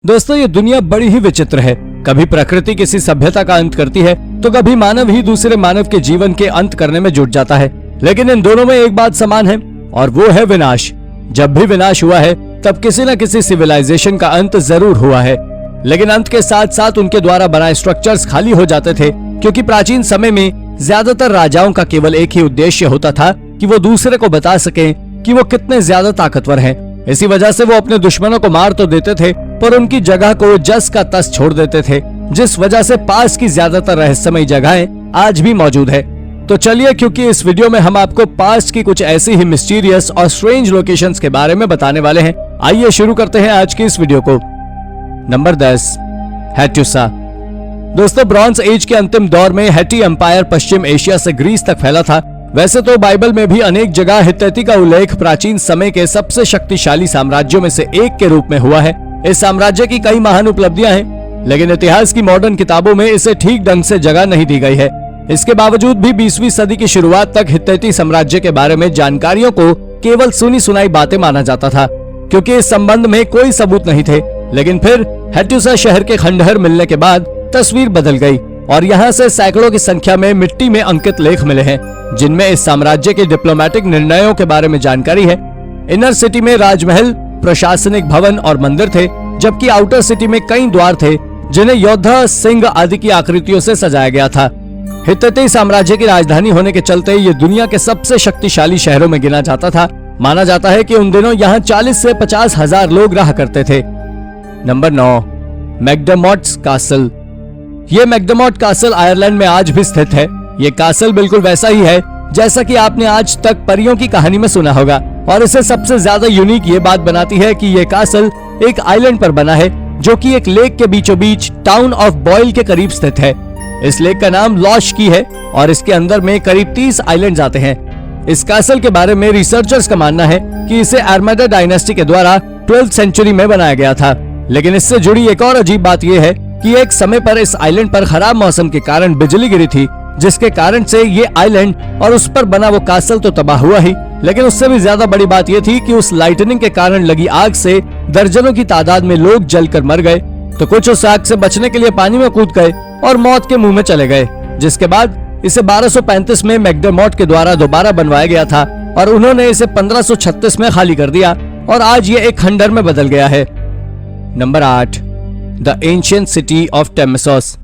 दोस्तों ये दुनिया बड़ी ही विचित्र है। कभी प्रकृति किसी सभ्यता का अंत करती है तो कभी मानव ही दूसरे मानव के जीवन के अंत करने में जुट जाता है। लेकिन इन दोनों में एक बात समान है और वो है विनाश। जब भी विनाश हुआ है तब किसी न किसी सिविलाइजेशन का अंत जरूर हुआ है, लेकिन अंत के साथ साथ उनके द्वारा बनाए स्ट्रक्चर्स खाली हो जाते थे, क्योंकि प्राचीन समय में ज्यादातर राजाओं का केवल एक ही उद्देश्य होता था कि वो दूसरे को बता सके कि वो कितने ज्यादा ताकतवर हैं। इसी वजह से वो अपने दुश्मनों को मार तो देते थे पर उनकी जगह को जस का तस छोड़ देते थे, जिस वजह से पास की ज्यादातर रहस्यमयी जगहें आज भी मौजूद है। तो चलिए, क्योंकि इस वीडियो में हम आपको पास्ट की कुछ ऐसी ही मिस्टीरियस और स्ट्रेंज लोकेशंस के बारे में बताने वाले हैं। आइए शुरू करते हैं आज की इस वीडियो को। नंबर 10, हेट्यूसा। दोस्तों, ब्रॉन्ज एज के अंतिम दौर में हेटी एम्पायर पश्चिम एशिया से ग्रीस तक फैला था। वैसे तो बाइबल में भी अनेक जगह हित्तैती का उल्लेख प्राचीन समय के सबसे शक्तिशाली साम्राज्यों में से एक के रूप में हुआ है। इस साम्राज्य की कई महान उपलब्धियां हैं, लेकिन इतिहास की मॉडर्न किताबों में इसे ठीक ढंग से जगह नहीं दी गई है। इसके बावजूद भी 20वीं सदी की शुरुआत तक हित्तैती साम्राज्य के बारे में जानकारियों को केवल सुनी सुनाई बातें माना जाता था, क्योंकि इस संबंध में कोई सबूत नहीं थे। लेकिन फिर हेट्यूसा शहर के खंडहर मिलने के बाद तस्वीर बदल गई और यहाँ से सैकड़ों की संख्या में मिट्टी में अंकित लेख मिले हैं, जिनमें इस साम्राज्य के डिप्लोमेटिक निर्णयों के बारे में जानकारी है। इनर सिटी में राजमहल, प्रशासनिक भवन और मंदिर थे, जबकि आउटर सिटी में कई द्वार थे जिन्हें योद्धा, सिंह आदि की आकृतियों से सजाया गया था। हित्तैती साम्राज्य की राजधानी होने के चलते ये दुनिया के सबसे शक्तिशाली शहरों में गिना जाता था। माना जाता है कि उन दिनों यहाँ 40 से 50 हजार लोग रहा करते थे। Number 9, McDermott's castle. ये मैकडर्मॉट कासल आयरलैंड में आज भी स्थित है। ये कासल बिल्कुल वैसा ही है जैसा कि आपने आज तक परियों की कहानी में सुना होगा, और इसे सबसे ज्यादा यूनिक ये बात बनाती है कि ये कासल एक आइलैंड पर बना है, जो कि एक लेक के बीचों बीच टाउन ऑफ बॉयल के करीब स्थित है। इस लेक का नाम लॉश की है और इसके अंदर में करीब 30 आइलैंड्स आते हैं। इस कासल के बारे में रिसर्चर्स का मानना है कि इसे आर्माडा डायनेस्टी के द्वारा 12th सेंचुरी में बनाया गया था। लेकिन इससे जुड़ी एक और अजीब बात यह है कि एक समय पर इस आइलैंड पर खराब मौसम के कारण बिजली गिरी थी, जिसके कारण से ये आइलैंड और उस पर बना वो कासल तो तबाह हुआ ही, लेकिन उससे भी ज्यादा बड़ी बात ये थी कि उस लाइटनिंग के कारण लगी आग से दर्जनों की तादाद में लोग जलकर मर गए। तो कुछ उस आग से बचने के लिए पानी में कूद गए और मौत के मुंह में चले गए, जिसके बाद इसे 1235 में मैकडर्मॉट के द्वारा दोबारा बनवाया गया था और उन्होंने इसे 1536 में खाली कर दिया और आज ये एक खंडहर में बदल गया है। Number 8, the ancient city of Termessos.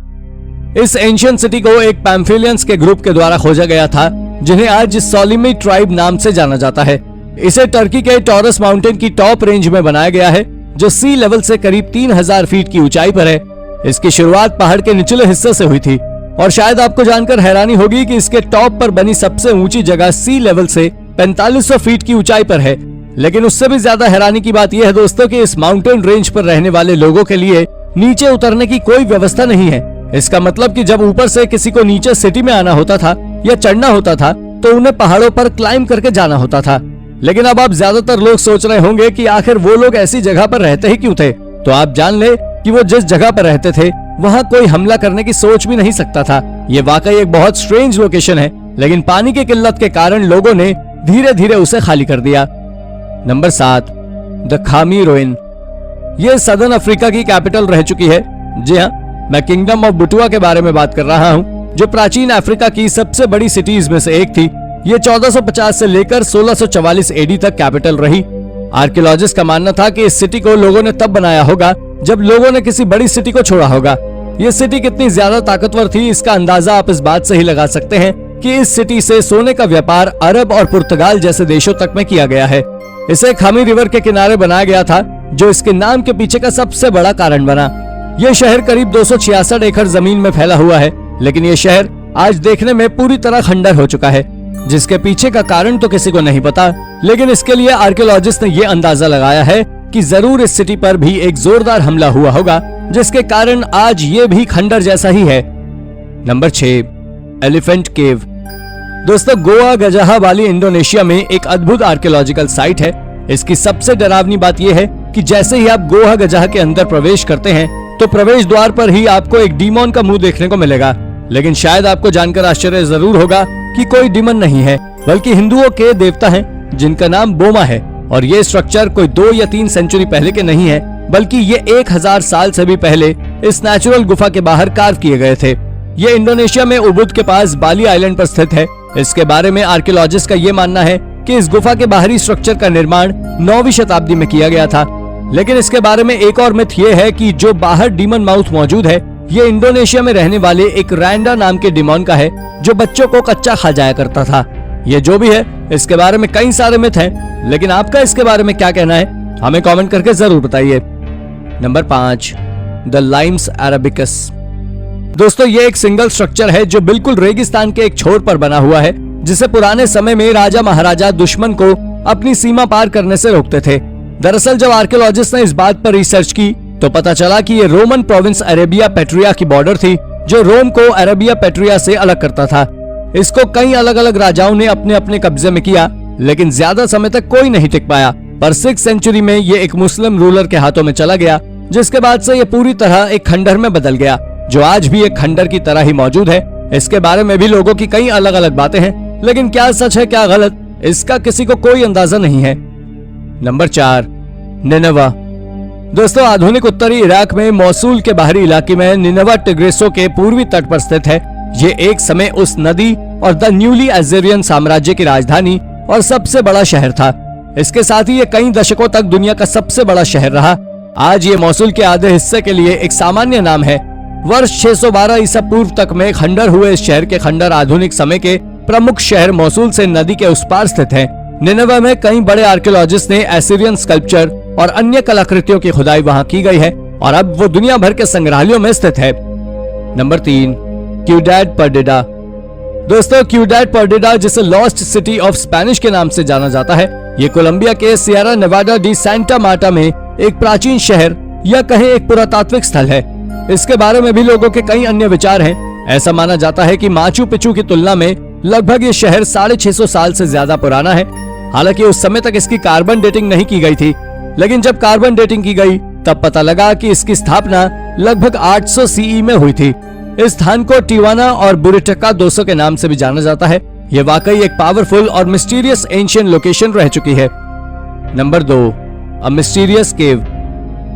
इस एंशिएंट सिटी को एक पैम्फिलियंस के ग्रुप के द्वारा खोजा गया था, जिन्हें आज सोलिमी ट्राइब नाम से जाना जाता है। इसे टर्की के टॉरस माउंटेन की टॉप रेंज में बनाया गया है, जो सी लेवल से करीब 3000 फीट की ऊंचाई पर है। इसकी शुरुआत पहाड़ के निचले हिस्से से हुई थी और शायद आपको जानकर हैरानी होगी कि इसके टॉप पर बनी सबसे ऊंची जगह सी लेवल से 4500 फीट की ऊंचाई पर है। लेकिन उससे भी ज्यादा हैरानी की बात यह है दोस्तों कि इस माउंटेन रेंज पर रहने वाले लोगों के लिए नीचे उतरने की कोई व्यवस्था नहीं है। इसका मतलब कि जब ऊपर से किसी को नीचे सिटी में आना होता था या चढ़ना होता था तो उन्हें पहाड़ों पर क्लाइंब करके जाना होता था। लेकिन अब आप ज्यादातर लोग सोच रहे होंगे कि आखिर वो लोग ऐसी जगह पर रहते ही क्यों थे। तो आप जान ले कि वो जिस जगह पर रहते थे वहाँ कोई हमला करने की सोच भी नहीं सकता था। ये वाकई एक बहुत स्ट्रेंज लोकेशन है, लेकिन पानी की किल्लत के कारण लोगों ने धीरे धीरे उसे खाली कर दिया। नंबर 7, द खामी रोइन। ये सदर्न अफ्रीका की कैपिटल रह चुकी है। जी हाँ, मैं किंगडम ऑफ बुटुआ के बारे में बात कर रहा हूँ, जो प्राचीन अफ्रीका की सबसे बड़ी सिटीज में से एक थी। ये 1450 से लेकर 1644 एडी तक कैपिटल रही। आर्कियोलॉजिस्ट का मानना था कि इस सिटी को लोगों ने तब बनाया होगा जब लोगों ने किसी बड़ी सिटी को छोड़ा होगा। ये सिटी कितनी ज्यादा ताकतवर थी इसका अंदाजा आप इस बात से ही लगा सकते हैं कि इस सिटी से सोने का व्यापार अरब और पुर्तगाल जैसे देशों तक में किया गया है। इसे खामी रिवर के किनारे बनाया गया था, जो इसके नाम के पीछे का सबसे बड़ा कारण बना। यह शहर करीब 266 एकड़ जमीन में फैला हुआ है, लेकिन यह शहर आज देखने में पूरी तरह खंडर हो चुका है, जिसके पीछे का कारण तो किसी को नहीं पता। लेकिन इसके लिए आर्कियोलॉजिस्ट ने यह अंदाजा लगाया है कि जरूर इस सिटी पर भी एक जोरदार हमला हुआ होगा, जिसके कारण आज ये भी खंडर जैसा ही है। नंबर 6, एलिफेंट केव। दोस्तों, गोवा गजाहा वाली इंडोनेशिया में एक अद्भुत आर्कियोलॉजिकल साइट है। इसकी सबसे डरावनी बात यह है कि जैसे ही आप गोवा गजाहा के अंदर प्रवेश करते हैं तो प्रवेश द्वार पर ही आपको एक डीमन का मुंह देखने को मिलेगा। लेकिन शायद आपको जानकर आश्चर्य जरूर होगा कि कोई डीमन नहीं है, बल्कि हिंदुओं के देवता हैं, जिनका नाम बोमा है। और ये स्ट्रक्चर कोई 2 या 3 सेंचुरी पहले के नहीं है, बल्कि ये 1000 साल से भी पहले इस नेचुरल गुफा के बाहर कार्व किए गए थे। ये इंडोनेशिया में उबुद के पास बाली आइलैंड पर स्थित है। इसके बारे में आर्कियोलॉजिस्ट का ये मानना है कि इस गुफा के बाहरी स्ट्रक्चर का निर्माण 9वीं शताब्दी में किया गया था। लेकिन इसके बारे में एक और मिथ ये है कि जो बाहर डीमन माउथ मौजूद है, ये इंडोनेशिया में रहने वाले एक रैंडा नाम के डिमोन का है, जो बच्चों को कच्चा खा जाया करता था। ये जो भी है, इसके बारे में कई सारे मिथ हैं, लेकिन आपका इसके बारे में क्या कहना है, हमें कमेंट करके जरूर बताइए। Number 5, the Limes Arabicus. दोस्तों, ये एक सिंगल स्ट्रक्चर है जो बिल्कुल रेगिस्तान के एक छोर पर बना हुआ है, जिसे पुराने समय में राजा महाराजा दुश्मन को अपनी सीमा पार करने से रोकते थे। दरअसल जब आर्कियोलॉजिस्ट ने इस बात पर रिसर्च की तो पता चला कि ये रोमन प्रोविंस अरेबिया पेट्रिया की बॉर्डर थी, जो रोम को अरेबिया पेट्रिया से अलग करता था। इसको कई अलग अलग राजाओं ने अपने अपने कब्जे में किया, लेकिन ज्यादा समय तक कोई नहीं टिक पाया। पर 6th सेंचुरी में ये एक मुस्लिम रूलर के हाथों में चला गया, जिसके बाद से ये पूरी तरह एक खंडर में बदल गया, जो आज भी एक खंडर की तरह ही मौजूद है। इसके बारे में भी लोगों की कई अलग अलग बातें हैं, लेकिन क्या सच है क्या गलत, इसका किसी को कोई अंदाजा नहीं है। नंबर 4, निनेवा। दोस्तों, आधुनिक उत्तरी इराक में मौसूल के बाहरी इलाके में निनेवा टिग्रिसों के पूर्वी तट पर स्थित है। ये एक समय उस नदी और द न्यूली अज़ेरियन साम्राज्य की राजधानी और सबसे बड़ा शहर था। इसके साथ ही ये कई दशकों तक दुनिया का सबसे बड़ा शहर रहा। आज ये मौसूल के आधे हिस्से के लिए एक सामान्य नाम है। वर्ष 612 ईसा पूर्व तक में खंडर हुए इस शहर के खंडर आधुनिक समय के प्रमुख शहर मौसूल से नदी के उस पार स्थित है। निनेवा में कई बड़े आर्कियोलॉजिस्ट ने एसिरियन स्कल्पचर और अन्य कलाकृतियों की खुदाई वहां की गई है और अब वो दुनिया भर के संग्रहालयों में स्थित है। नंबर 3, क्यूडेड पर्डिडा। दोस्तों, क्यूडेड पर्डिडा, जिसे लॉस्ट सिटी ऑफ स्पेनिश के नाम से जाना जाता है, ये कोलंबिया के Sierra Nevada D Santa Marta में एक प्राचीन शहर या कहें एक पुरातात्विक स्थल है। इसके बारे में भी लोगों के कई अन्य विचार हैं। ऐसा माना जाता है कि माचू पिचू की तुलना में लगभग ये शहर 650 साल से ज्यादा पुराना है। हालांकि उस समय तक इसकी कार्बन डेटिंग नहीं की गई थी, लेकिन जब कार्बन डेटिंग की गई तब पता लगा कि इसकी स्थापना लगभग 800 सीई में हुई थी। इस स्थान को टिवाना और बुरिटका 200 के नाम से भी जाना जाता है। यह वाकई एक पावरफुल और मिस्टीरियस एंशिएंट लोकेशन रह चुकी है। नंबर 2, अ मिस्टीरियस केव।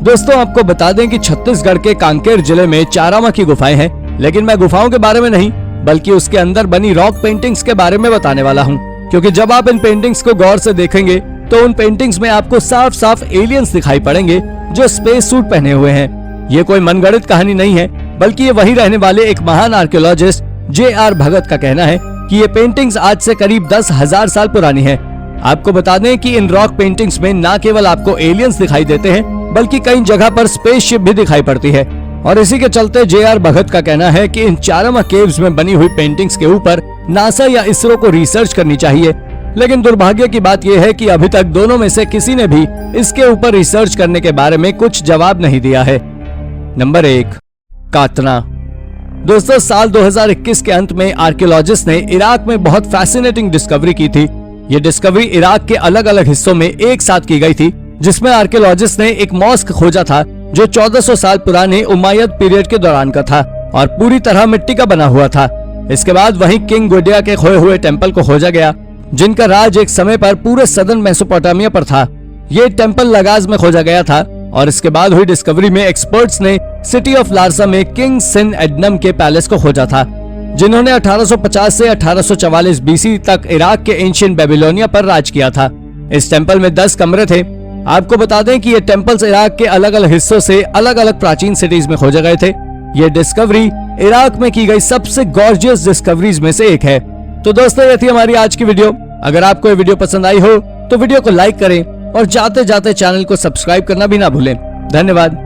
दोस्तों, आपको बता दें कि छत्तीसगढ़ के कांकेर जिले में चारामा की गुफाएं हैं, लेकिन मैं गुफाओं के बारे में नहीं बल्कि उसके अंदर बनी रॉक पेंटिंग्स के बारे में बताने वाला हूं, क्योंकि जब आप इन पेंटिंग्स को गौर से देखेंगे तो उन पेंटिंग्स में आपको साफ साफ एलियंस दिखाई पड़ेंगे जो स्पेस सूट पहने हुए हैं। ये कोई मनगढ़ंत कहानी नहीं है, बल्कि ये वही रहने वाले एक महान आर्कियोलॉजिस्ट J.R. भगत का कहना है कि ये पेंटिंग्स आज से करीब 10,000 साल पुरानी है। आपको बता दें कि इन रॉक पेंटिंग्स में न केवल आपको एलियंस दिखाई देते हैं, बल्कि कई जगह पर स्पेसशिप भी दिखाई पड़ती है। और इसी के चलते J.R. भगत का कहना है कि इन चारामा केव्स में बनी हुई पेंटिंग्स के ऊपर नासा या इसरो को रिसर्च करनी चाहिए। लेकिन दुर्भाग्य की बात यह है कि अभी तक दोनों में से किसी ने भी इसके ऊपर रिसर्च करने के बारे में कुछ जवाब नहीं दिया है। नंबर 1, कातना। दोस्तों, साल 2021 के अंत में आर्कियोलॉजिस्ट ने इराक में बहुत फैसिनेटिंग डिस्कवरी की थी। ये डिस्कवरी इराक के अलग अलग हिस्सों में एक साथ की गई थी, जिसमें आर्कियोलॉजिस्ट ने एक मॉस्क खोजा था जो 1400 साल पुराने उमायद पीरियड के दौरान का था और पूरी तरह मिट्टी का बना हुआ था। इसके बाद वहीं किंग गुडिया के खोए हुए टेम्पल को खोजा गया, जिनका राज एक समय पर पूरे सदर्न मेसोपोटामिया पर था। ये टेम्पल लगाज में खोजा गया था और इसके बाद हुई डिस्कवरी में एक्सपर्ट्स ने सिटी ऑफ लारसा में किंग सिन एडनम के पैलेस को खोजा था, जिन्होंने 1850 से 1844 बीसी तक इराक के एंशिएंट बेबीलोनिया पर राज किया था। इस टेम्पल में 10 कमरे थे। आपको बता दें कि ये टेम्पल्स इराक के अलग अलग हिस्सों से अलग अलग प्राचीन सिटीज में खोजे गए थे। ये डिस्कवरी इराक में की गई सबसे गॉर्जियस डिस्कवरीज में से एक है। तो दोस्तों, ये थी हमारी आज की वीडियो। अगर आपको ये वीडियो पसंद आई हो तो वीडियो को लाइक करें और जाते जाते चैनल को सब्सक्राइब करना भी ना भूलें। धन्यवाद।